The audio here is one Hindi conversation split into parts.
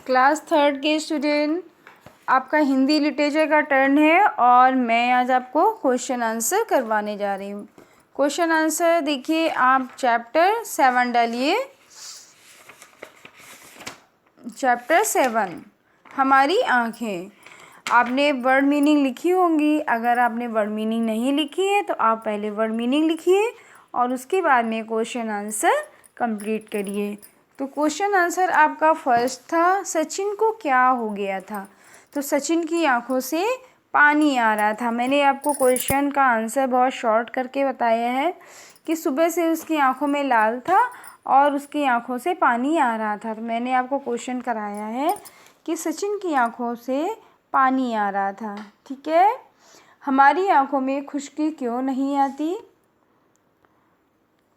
क्लास थर्ड के स्टूडेंट, आपका हिंदी लिटरेचर का टर्न है और मैं आज आपको क्वेश्चन आंसर करवाने जा रही हूँ। क्वेश्चन आंसर देखिए, आप चैप्टर 7 डालिए। चैप्टर 7 हमारी आँखें। आपने वर्ड मीनिंग लिखी होंगी। अगर आपने वर्ड मीनिंग नहीं लिखी है तो आप पहले वर्ड मीनिंग लिखिए और उसके बाद में क्वेश्चन आंसर कंप्लीट करिए। तो क्वेश्चन आंसर आपका फर्स्ट था, सचिन को क्या हो गया था। तो सचिन की आंखों से पानी आ रहा था। मैंने आपको क्वेश्चन का आंसर बहुत शॉर्ट करके बताया है कि सुबह से उसकी आंखों में लाल था और उसकी आंखों से पानी आ रहा था। तो मैंने आपको क्वेश्चन कराया है कि सचिन की आंखों से पानी आ रहा था। ठीक है। हमारी आंखों में खुश्की क्यों नहीं आती।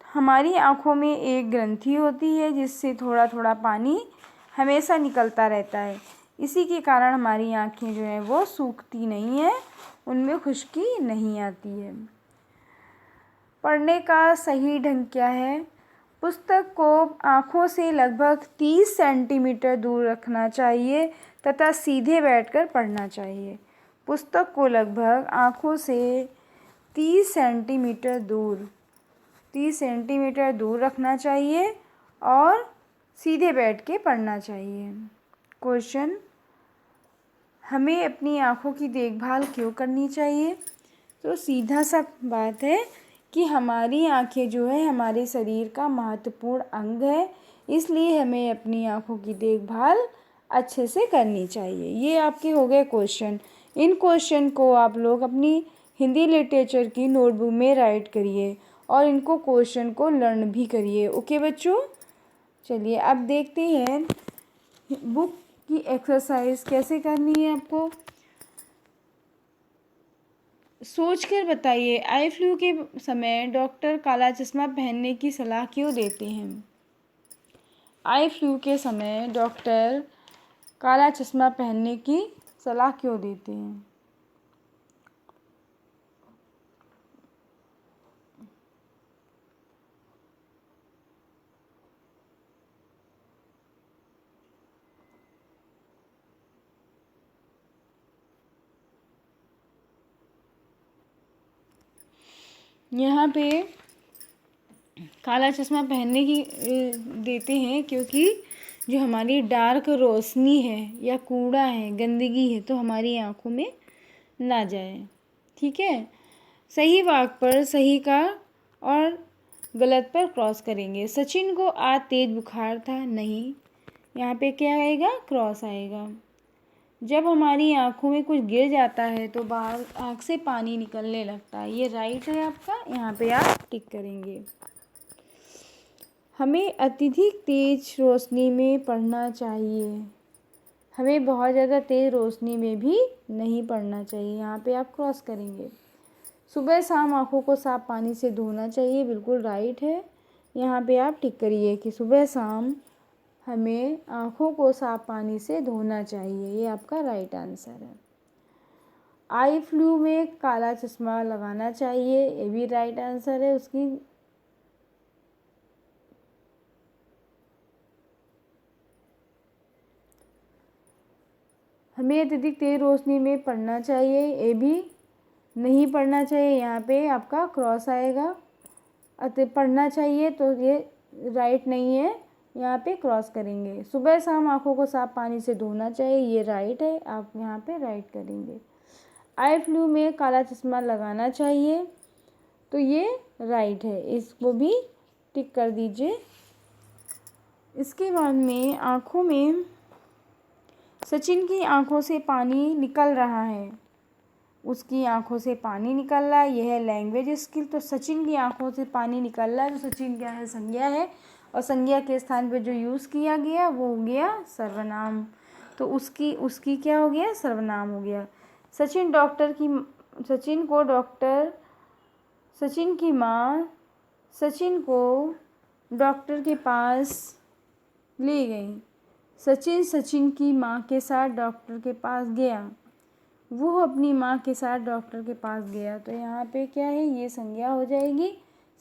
हमारी आंखों में एक ग्रंथि होती है जिससे थोड़ा थोड़ा पानी हमेशा निकलता रहता है। इसी के कारण हमारी आंखें जो हैं वो सूखती नहीं है, उनमें खुश्की नहीं आती है। पढ़ने का सही ढंग क्या है। पुस्तक को आँखों से लगभग 30 सेंटीमीटर दूर रखना चाहिए तथा सीधे बैठकर पढ़ना चाहिए। पुस्तक को लगभग आँखों से 30 सेंटीमीटर दूर रखना चाहिए और सीधे बैठ के पढ़ना चाहिए। क्वेश्चन, हमें अपनी आँखों की देखभाल क्यों करनी चाहिए। तो सीधा सा बात है कि हमारी आँखें जो है हमारे शरीर का महत्वपूर्ण अंग है, इसलिए हमें अपनी आँखों की देखभाल अच्छे से करनी चाहिए। ये आपके हो गए क्वेश्चन। इन क्वेश्चन को आप लोग अपनी हिंदी लिटरेचर की नोटबुक में राइट करिए और इनको क्वेश्चन को लर्न भी करिए। ओके बच्चों, चलिए अब देखते हैं बुक की एक्सरसाइज कैसे करनी है। आपको सोच कर बताइए, आई फ्लू के समय डॉक्टर काला चश्मा पहनने की सलाह क्यों देते हैं। आई फ्लू के समय डॉक्टर काला चश्मा पहनने की सलाह क्यों देते हैं। यहाँ पे काला चश्मा पहनने की देते हैं क्योंकि जो हमारी डार्क रोशनी है या कूड़ा है, गंदगी है, तो हमारी आँखों में ना जाए। ठीक है। सही वाक्य पर सही का और गलत पर क्रॉस करेंगे। सचिन को आज तेज बुखार था। नहीं, यहाँ पे क्या आएगा, क्रॉस आएगा। जब हमारी आँखों में कुछ गिर जाता है तो बाहर आँख से पानी निकलने लगता है। ये राइट है आपका, यहाँ पे आप टिक करेंगे। हमें अत्यधिक तेज रोशनी में पढ़ना चाहिए। हमें बहुत ज़्यादा तेज़ रोशनी में भी नहीं पढ़ना चाहिए। यहाँ पे आप क्रॉस करेंगे। सुबह शाम आँखों को साफ पानी से धोना चाहिए। बिल्कुल राइट है, यहाँ पे आप टिक करिए कि सुबह शाम हमें आँखों को साफ पानी से धोना चाहिए। ये आपका राइट आंसर है। आई फ्लू में काला चश्मा लगाना चाहिए, ये भी राइट आंसर है। उसकी हमें अत्यधिक तेज रोशनी में पढ़ना चाहिए, ये भी नहीं पढ़ना चाहिए। यहाँ पे आपका क्रॉस आएगा। पढ़ना चाहिए तो ये राइट नहीं है, यहाँ पे क्रॉस करेंगे। सुबह शाम आँखों को साफ पानी से धोना चाहिए, ये राइट है, आप यहाँ पे राइट करेंगे। आई फ्लू में काला चश्मा लगाना चाहिए, तो ये राइट है, इसको भी टिक कर दीजिए। इसके बाद में आँखों में, सचिन की आँखों से पानी निकल रहा है। उसकी आँखों से पानी निकल रहा है, यह है लैंग्वेज स्किल। तो सचिन की आँखों से पानी निकल रहा है, तो सचिन क्या है, संज्ञा है, और संज्ञा के स्थान पे जो यूज़ किया गया वो हो गया सर्वनाम। तो उसकी क्या हो गया, सर्वनाम हो गया। सचिन की माँ सचिन को डॉक्टर के पास ले गई। सचिन की माँ के साथ डॉक्टर के पास गया। वो अपनी माँ के साथ डॉक्टर के पास गया। तो यहाँ पे क्या है, ये संज्ञा हो जाएगी।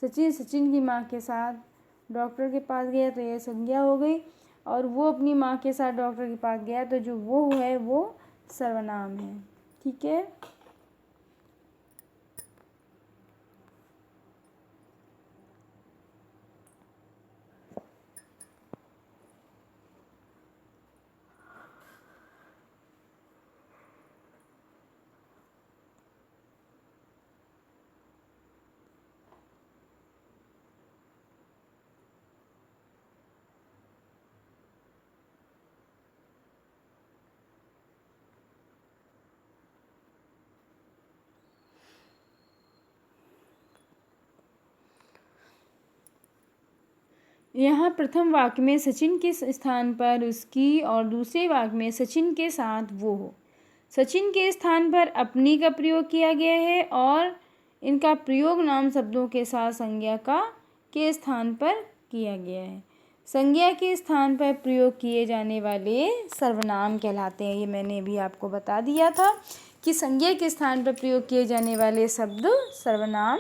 सचिन की माँ के साथ डॉक्टर के पास गया, तो ये संज्ञा हो गई। और वो अपनी माँ के साथ डॉक्टर के पास गया, तो जो वो है वो सर्वनाम है। ठीक है। यहाँ प्रथम वाक्य में सचिन के स्थान पर उसकी और दूसरे वाक्य में सचिन के साथ वो हो। सचिन के स्थान पर अपनी का प्रयोग किया गया है और इनका प्रयोग नाम शब्दों के साथ संज्ञा का के स्थान पर किया गया है। संज्ञा के स्थान पर प्रयोग किए जाने वाले सर्वनाम कहलाते हैं। ये मैंने भी आपको बता दिया था कि संज्ञा के स्थान पर प्रयोग किए जाने वाले शब्द सर्वनाम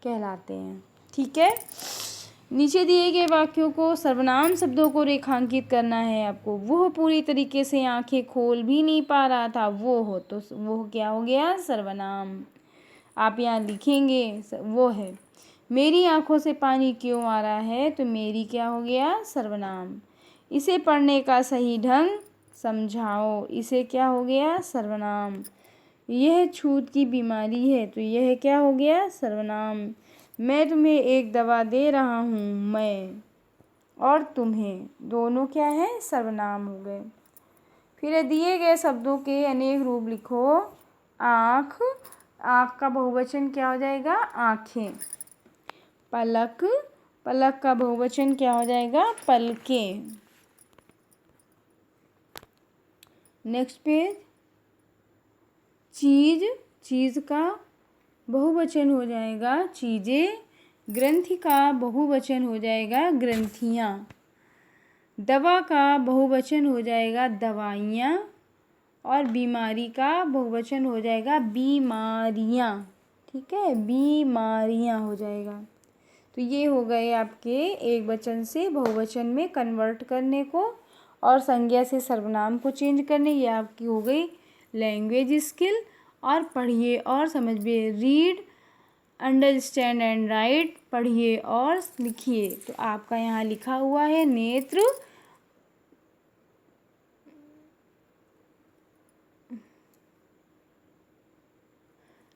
कहलाते हैं। ठीक है। नीचे दिए गए वाक्यों को सर्वनाम शब्दों को रेखांकित करना है आपको। वह पूरी तरीके से आंखें खोल भी नहीं पा रहा था, वो हो तो वो क्या हो गया? सर्वनाम। आप यहाँ लिखेंगे वो है। मेरी आंखों से पानी क्यों आ रहा है, तो मेरी क्या हो गया? सर्वनाम। इसे पढ़ने का सही ढंग समझाओ, इसे क्या हो गया? सर्वनाम। यह छूत की बीमारी है, तो यह क्या हो गया? सर्वनाम। मैं तुम्हें एक दवा दे रहा हूँ, मैं और तुम्हें दोनों क्या है? सर्वनाम हो गए। फिर दिए गए शब्दों के अनेक रूप लिखो। आँख, आँख का बहुवचन क्या हो जाएगा? आँखें। पलक, पलक का बहुवचन क्या हो जाएगा? पलकें। Next page. चीज, चीज का बहुवचन हो जाएगा चीज़ें। ग्रंथि का बहुवचन हो जाएगा ग्रंथियाँ। दवा का बहुवचन हो जाएगा दवाइयाँ। और बीमारी का बहुवचन हो जाएगा बीमारियाँ। ठीक है, बीमारियाँ हो जाएगा। तो ये हो गए आपके एक वचन से बहुवचन में कन्वर्ट करने को और संज्ञा से सर्वनाम को चेंज करने। ये आपकी हो गई लैंग्वेज स्किल। और पढ़िए और समझिए। Read, understand and right. पढ़िए और लिखिए। तो आपका यहाँ लिखा हुआ है नेत्र,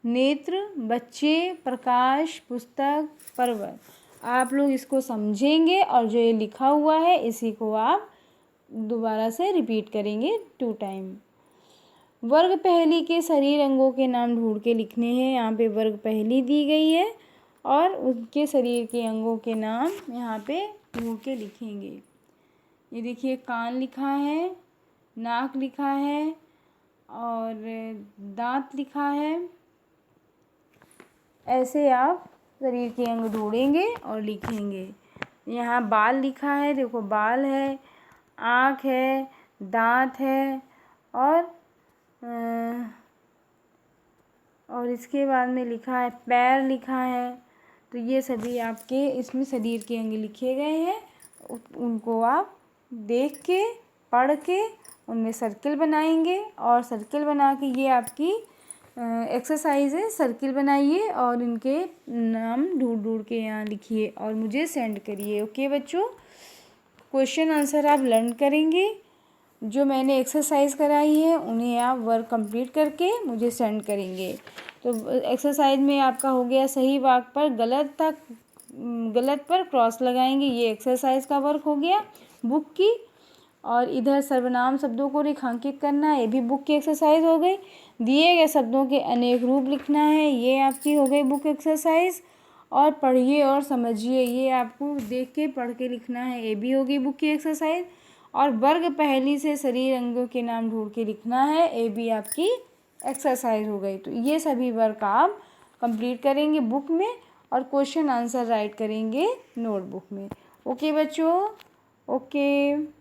नेत्र, बच्चे, प्रकाश, पुस्तक, पर्वत। आप लोग इसको समझेंगे और जो ये लिखा हुआ है इसी को आप दोबारा से रिपीट करेंगे 2 टाइम। वर्ग पहेली के शरीर अंगों के नाम ढूंढ के लिखने हैं। यहाँ पे वर्ग पहेली दी गई है और उनके शरीर के अंगों के नाम यहाँ पे ढूंढ के लिखेंगे। ये देखिए, कान लिखा है, नाक लिखा है और दांत लिखा है। ऐसे आप शरीर के अंग ढूंढेंगे और लिखेंगे। यहाँ बाल लिखा है, देखो बाल है, आँख है, दांत है और इसके बाद में लिखा है पैर लिखा है। तो ये सभी आपके इसमें शरीर के अंग लिखे गए हैं। उनको आप देख के पढ़ के उनमें सर्किल बनाएंगे और सर्किल बना के ये आपकी एक्सरसाइज है। सर्किल बनाइए और इनके नाम ढूंढ ढूंढ के यहाँ लिखिए और मुझे सेंड करिए। ओके बच्चों, क्वेश्चन आंसर आप लर्न करेंगे। जो मैंने एक्सरसाइज कराई है उन्हें आप वर्क कंप्लीट करके मुझे सेंड करेंगे। तो एक्सरसाइज में आपका हो गया सही वाक्य पर गलत पर क्रॉस लगाएंगे। ये एक्सरसाइज का वर्क हो गया बुक की। और इधर सर्वनाम शब्दों को रेखांकित करना, ये भी बुक की एक्सरसाइज हो गई। दिए गए शब्दों के अनेक रूप लिखना है, ये आपकी हो गई बुक एक्सरसाइज। और पढ़िए और समझिए, ये आपको देख के पढ़ के लिखना है, ये भी होगी बुक की एक्सरसाइज। और वर्ग पहेली से शरीर अंगों के नाम ढूंढ के लिखना है, ये भी आपकी एक्सरसाइज हो गई। तो ये सभी वर्क आप कंप्लीट करेंगे बुक में और क्वेश्चन आंसर राइट करेंगे नोटबुक में। ओके बच्चों, ओके।